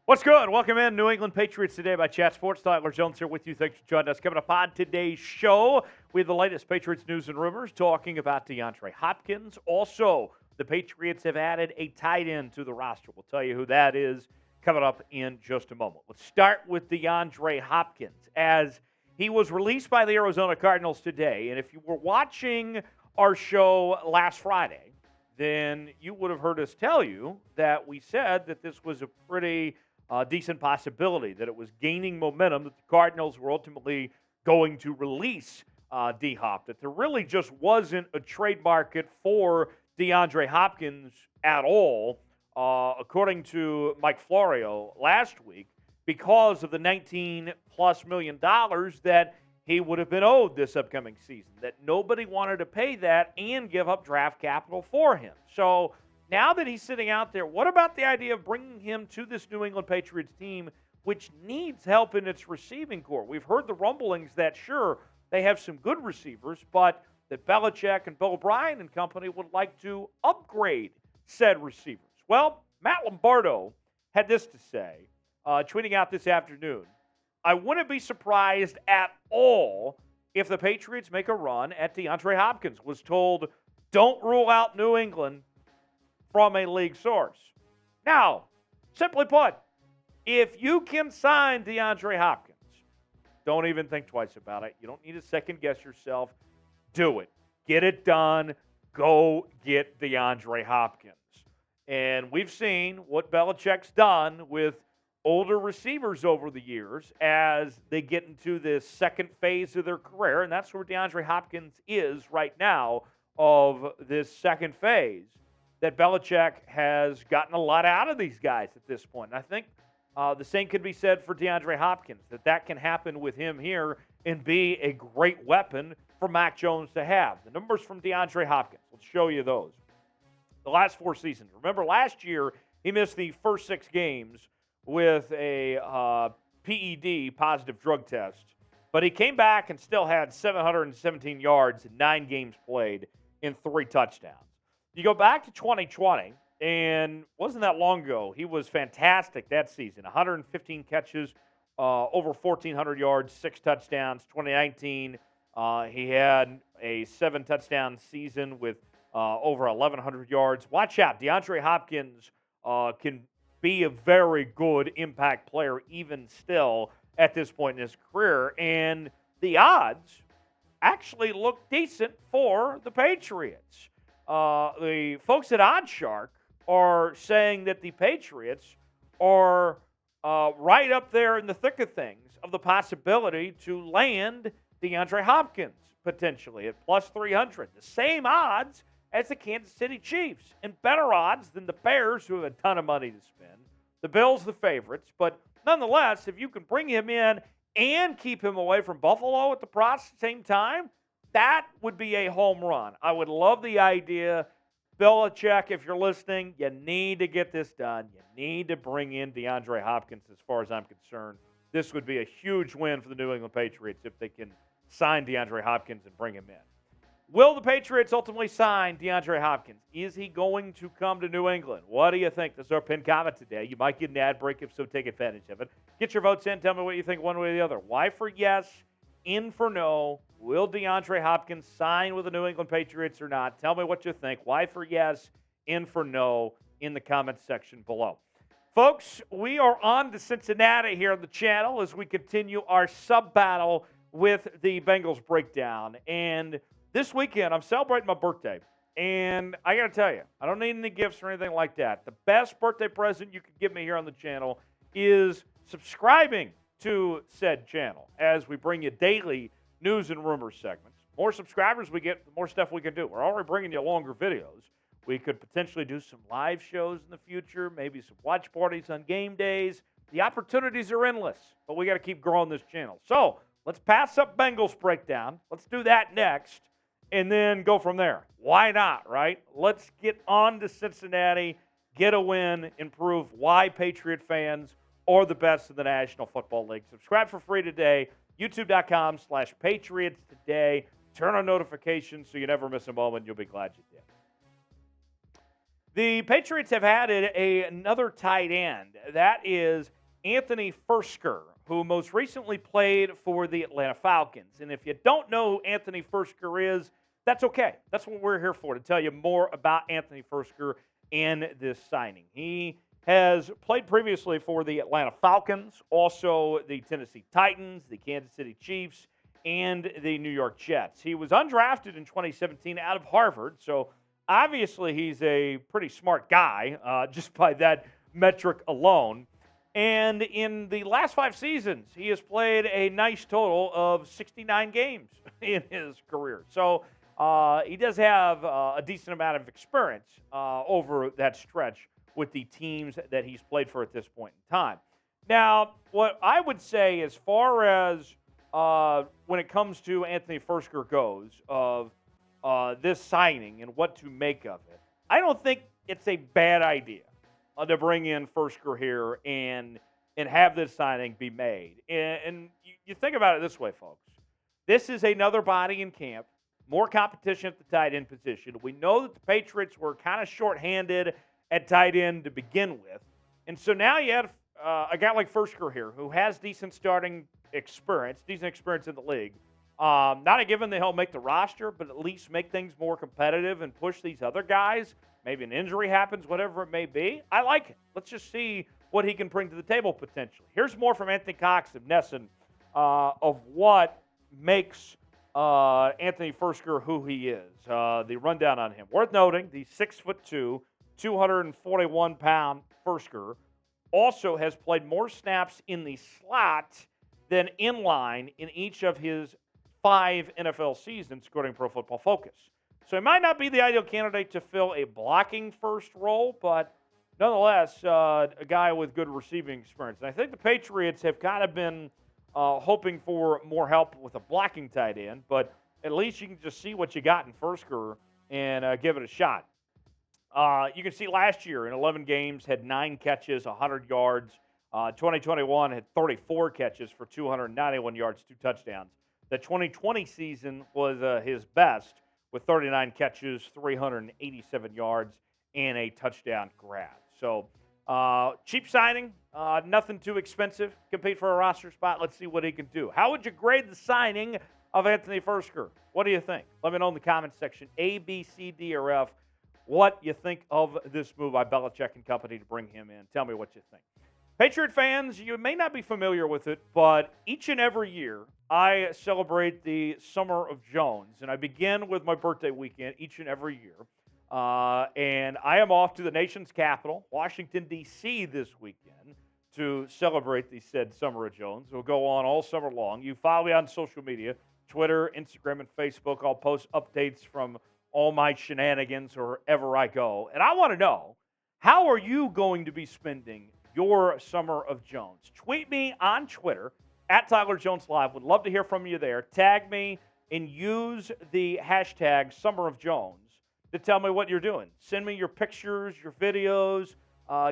What's good? Welcome in. New England Patriots Today by Chat Sports. Tyler Jones here with you. Thanks for joining us. Coming up on today's show, we have the latest Patriots news and rumors talking about DeAndre Hopkins. Also, the Patriots have added a tight end to the roster. We'll tell you who that is coming up in just a moment. Let's start with DeAndre Hopkins as he was released by the Arizona Cardinals today. And if you were watching our show last Friday, then you would have heard us tell you that we said that this was a pretty decent possibility, that it was gaining momentum, that the Cardinals were ultimately going to release D-Hop, that there really just wasn't a trade market for DeAndre Hopkins at all, according to Mike Florio last week, because of the $19+ million that he would have been owed this upcoming season, that nobody wanted to pay that and give up draft capital for him. So now that he's sitting out there, what about the idea of bringing him to this New England Patriots team, which needs help in its receiving corps? We've heard the rumblings that, sure, they have some good receivers, but that Belichick and Bill O'Brien and company would like to upgrade said receivers. Well, Matt Lombardo had this to say, tweeting out this afternoon. I wouldn't be surprised at all if the Patriots make a run at DeAndre Hopkins. Was told, don't rule out New England from a league source. Now, simply put, if you can sign DeAndre Hopkins, don't even think twice about it. You don't need to second guess yourself. Do it. Get it done. Go get DeAndre Hopkins. And we've seen what Belichick's done with older receivers over the years as they get into this second phase of their career, and that's where DeAndre Hopkins is right now of this second phase, that Belichick has gotten a lot out of these guys at this point. And I think the same could be said for DeAndre Hopkins, that can happen with him here and be a great weapon for Mac Jones to have. The numbers from DeAndre Hopkins, let's show you those. The last 4 seasons. Remember, last year he missed the first 6 games with a PED, positive drug test. But he came back and still had 717 yards in 9 games played in 3 touchdowns. You go back to 2020, and wasn't that long ago, he was fantastic that season. 115 catches, over 1,400 yards, 6 touchdowns. 2019, he had a 7-touchdown season with over 1,100 yards. Watch out. DeAndre Hopkins can be a very good impact player even still at this point in his career. And the odds actually look decent for the Patriots. The folks at OddsShark are saying that the Patriots are right up there in the thick of things of the possibility to land DeAndre Hopkins potentially at plus 300. The same odds as the Kansas City Chiefs, and better odds than the Bears, who have a ton of money to spend. The Bills, the favorites, but nonetheless, if you can bring him in and keep him away from Buffalo at the same time, that would be a home run. I would love the idea. Belichick, if you're listening, you need to get this done. You need to bring in DeAndre Hopkins as far as I'm concerned. This would be a huge win for the New England Patriots if they can sign DeAndre Hopkins and bring him in. Will the Patriots ultimately sign DeAndre Hopkins? Is he going to come to New England? What do you think? This is our pinned comment today. You might get an ad break. If so, take advantage of it. Get your votes in. Tell me what you think one way or the other. Y for yes, in for no. Will DeAndre Hopkins sign with the New England Patriots or not? Tell me what you think. Y for yes, in for no in the comments section below. Folks, we are on to Cincinnati here on the channel as we continue our sub-battle with the Bengals breakdown. And this weekend, I'm celebrating my birthday, and I got to tell you, I don't need any gifts or anything like that. The best birthday present you could give me here on the channel is subscribing to said channel as we bring you daily news and rumors segments. The more subscribers we get, the more stuff we can do. We're already bringing you longer videos. We could potentially do some live shows in the future, maybe some watch parties on game days. The opportunities are endless, but we got to keep growing this channel. So let's pass up Bengals breakdown. Let's do that next. And then go from there. Why not, right? Let's get on to Cincinnati, get a win, and prove why Patriot fans are the best in the National Football League. Subscribe for free today, youtube.com/Patriots today. Turn on notifications so you never miss a moment. You'll be glad you did. The Patriots have added another tight end. That is Anthony Firsker, who most recently played for the Atlanta Falcons. And if you don't know who Anthony Firsker is, that's okay. That's what we're here for, to tell you more about Anthony Firsker and this signing. He has played previously for the Atlanta Falcons, also the Tennessee Titans, the Kansas City Chiefs, and the New York Jets. He was undrafted in 2017 out of Harvard, so obviously he's a pretty smart guy just by that metric alone. And in the last 5 seasons, he has played a nice total of 69 games in his career. So he does have a decent amount of experience over that stretch with the teams that he's played for at this point in time. Now, what I would say as far as when it comes to Anthony Firsker goes, of this signing and what to make of it, I don't think it's a bad idea to bring in Firsker here and have this signing be made. And you think about it this way, folks. This is another body in camp, more competition at the tight end position. We know that the Patriots were kind of shorthanded at tight end to begin with. And so now you have a guy like Firsker here who has decent starting experience, decent experience in the league. Not a given that he'll make the roster, but at least make things more competitive and push these other guys. Maybe an injury happens, whatever it may be. I like it. Let's just see what he can bring to the table potentially. Here's more from Anthony Cox of Nesson of what makes Anthony Firsker who he is. The rundown on him. Worth noting, the 6'2", 241-pound Firsker also has played more snaps in the slot than in line in each of his 5 NFL seasons, according to Pro Football Focus. So he might not be the ideal candidate to fill a blocking first role, but nonetheless, a guy with good receiving experience. And I think the Patriots have kind of been hoping for more help with a blocking tight end, but at least you can just see what you got in Firsker and give it a shot. You can see last year in 11 games had 9 catches, 100 yards. 2021 had 34 catches for 291 yards, 2 touchdowns. The 2020 season was his best with 39 catches, 387 yards, and a touchdown grab. So cheap signing, nothing too expensive. Compete for a roster spot. Let's see what he can do. How would you grade the signing of Anthony Firsker? What do you think? Let me know in the comments section. A, B, C, D, or F. What you think of this move by Belichick and company to bring him in. Tell me what you think. Patriot fans, you may not be familiar with it, but each and every year I celebrate the Summer of Jones, and I begin with my birthday weekend each and every year. And I am off to the nation's capital, Washington, D.C. this weekend to celebrate the said Summer of Jones. It'll go on all summer long. You follow me on social media, Twitter, Instagram, and Facebook. I'll post updates from all my shenanigans wherever I go. And I want to know, how are you going to be spending your Summer of Jones? Tweet me on Twitter, at Tyler Jones Live. Would love to hear from you there. Tag me and use the hashtag Summer of Jones to tell me what you're doing. Send me your pictures, your videos.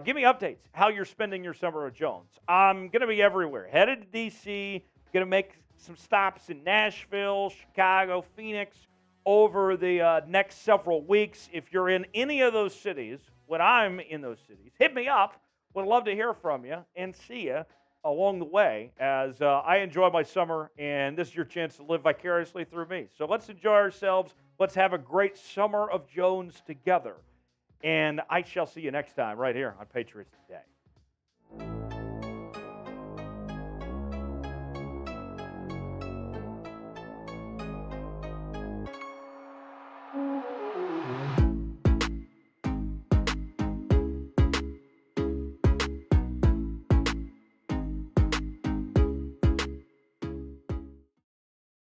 Give me updates, how you're spending your Summer of Jones. I'm going to be everywhere. Headed to D.C., going to make some stops in Nashville, Chicago, Phoenix over the next several weeks. If you're in any of those cities, when I'm in those cities, hit me up. Would love to hear from you and see you along the way as I enjoy my summer, and this is your chance to live vicariously through me. So let's enjoy ourselves. Let's have a great Summer of Jones together. And I shall see you next time right here on Patriots Today.